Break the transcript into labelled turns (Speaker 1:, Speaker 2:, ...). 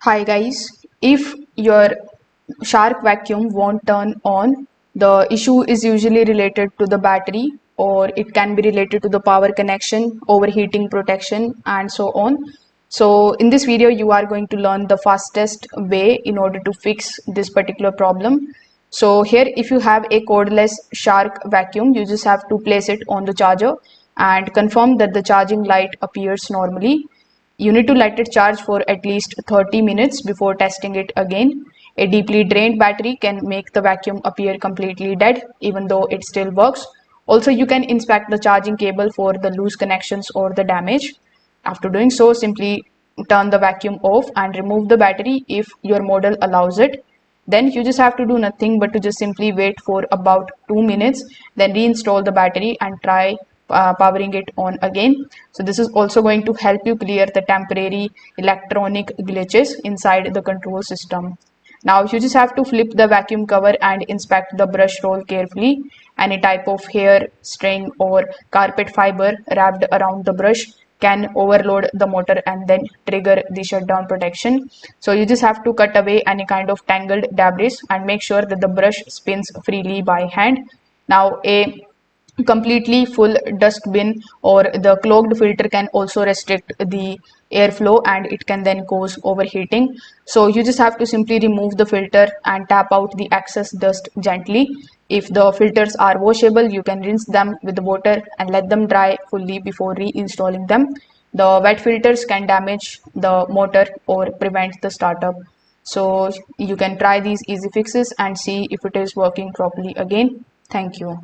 Speaker 1: Hi guys, if your shark vacuum won't turn on, the issue is usually related to the battery, or it can be related to the power connection, overheating protection, and so on. So in this video you are going to learn the fastest way in order to fix this particular problem. So here, if you have a cordless shark vacuum, you just have to place it on the charger and confirm that the charging light appears normally. You need to let it charge for at least 30 minutes before testing it again. A deeply drained battery can make the vacuum appear completely dead, even though it still works. Also, you can inspect the charging cable for the loose connections or the damage. After doing so, simply turn the vacuum off and remove the battery if your model allows it. Then you just have to do nothing but to just simply wait for about 2 minutes, then reinstall the battery and try powering it on again. So this is also going to help you clear the temporary electronic glitches inside the control system. Now you just have to flip the vacuum cover and inspect the brush roll carefully. Any type of hair, string or carpet fiber wrapped around the brush can overload the motor and then trigger the shutdown protection. So you just have to cut away any kind of tangled debris and make sure that the brush spins freely by hand. Now a completely full dustbin or the clogged filter can also restrict the airflow and it can then cause overheating. So you just have to simply remove the filter and tap out the excess dust gently. If the filters are washable, you can rinse them with water and let them dry fully before reinstalling them. The wet filters can damage the motor or prevent the startup. So you can try these easy fixes and see if it is working properly again. Thank you.